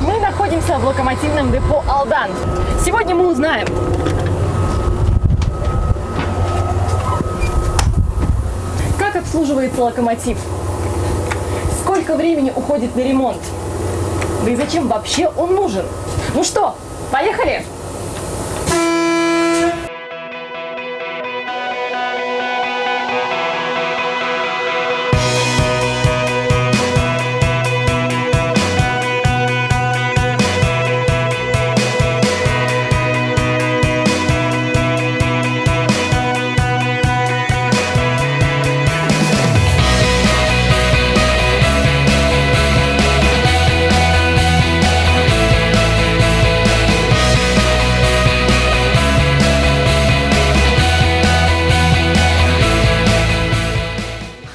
Мы находимся в локомотивном депо «Алдан». Сегодня мы узнаем, как обслуживается локомотив, сколько времени уходит на ремонт, да и зачем вообще он нужен. Ну что, поехали!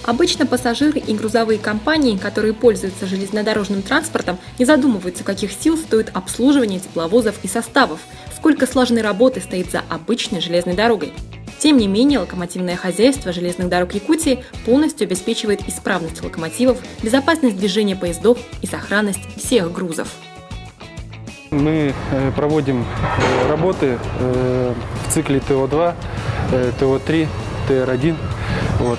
Обычно пассажиры и грузовые компании, которые пользуются железнодорожным транспортом, не задумываются, каких сил стоит обслуживание тепловозов и составов, сколько сложной работы стоит за обычной железной дорогой. Тем не менее, локомотивное хозяйство железных дорог Якутии полностью обеспечивает исправность локомотивов, безопасность движения поездов и сохранность всех грузов. Мы проводим работы в цикле ТО2, ТО3, ТР1. Вот.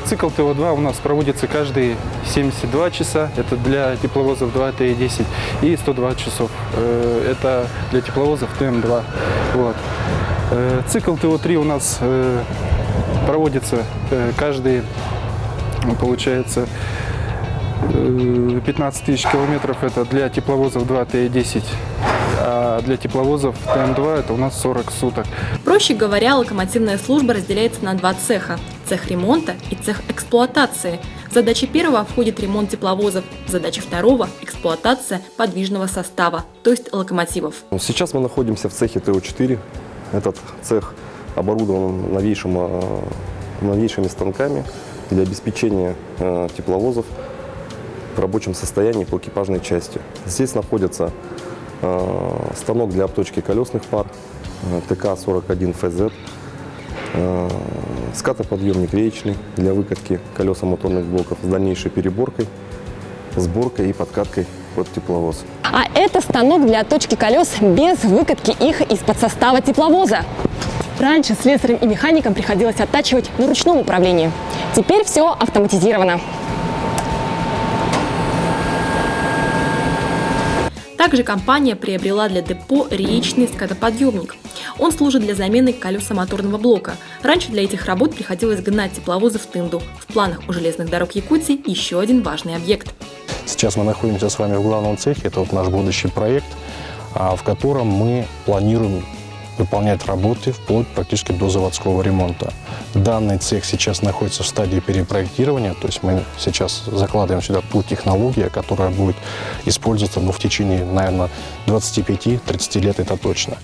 Цикл ТО2 у нас проводится каждые 72 часа, это для тепловозов 2 ТЭ10, и 120 часов, это для тепловозов ТМ2. Вот. Цикл ТО3 у нас проводится каждые, получается, 15 тысяч километров, это для тепловозов 2 ТЭ10, а для тепловозов ТМ2 это у нас 40 суток. Проще говоря, локомотивная служба разделяется на два цеха – цех ремонта и цех эксплуатации. В задачи первого входит ремонт тепловозов, в задачи второго – эксплуатация подвижного состава, то есть локомотивов. Сейчас мы находимся в цехе ТО4. Этот цех оборудован новейшими станками для обеспечения тепловозов в рабочем состоянии по экипажной части. Здесь находится станок для обточки колесных пар ТК-41ФЗ, скатоподъемник реечный для выкатки колеса моторных блоков с дальнейшей переборкой, сборкой и подкаткой под тепловоз. А это станок для отточки колес без выкатки их из-под состава тепловоза. Раньше слесарям и механикам приходилось оттачивать на ручном управлении. Теперь все автоматизировано. Также компания приобрела для депо реечный скатоподъемник. Он служит для замены колеса моторного блока. Раньше для этих работ приходилось гнать тепловозы в Тынду. В планах у железных дорог Якутии еще один важный объект. Сейчас мы находимся с вами в главном цехе, это вот наш будущий проект, в котором мы планируем выполнять работы вплоть практически до заводского ремонта. Данный цех сейчас находится в стадии перепроектирования, то есть мы сейчас закладываем сюда ту технологию, которая будет использоваться в течение, наверное, 25-30 лет, это точно.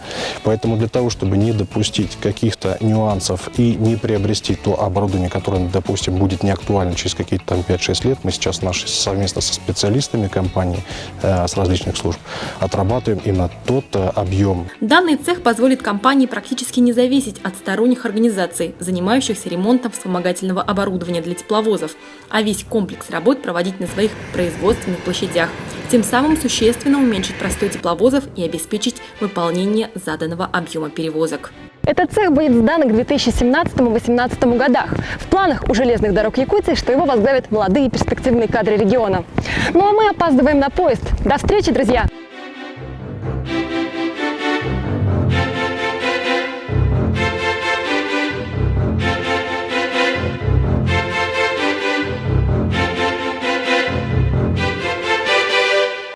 Поэтому для того, чтобы не допустить каких-то нюансов и не приобрести то оборудование, которое, допустим, будет неактуально через какие-то там 5-6 лет, мы сейчас совместно со специалистами компании, с различных служб, отрабатываем именно тот объем. Данный цех позволит компании практически не зависеть от сторонних организаций, занимающихся ремонтом вспомогательного оборудования для тепловозов, а весь комплекс работ проводить на своих производственных площадях, тем самым существенно уменьшить простой тепловозов и обеспечить выполнение заданного объема перевозок. Этот цех будет сдан к 2017-2018 годах. В планах у железных дорог Якутии, что его возглавят молодые перспективные кадры региона. Ну а мы опаздываем на поезд. До встречи, друзья!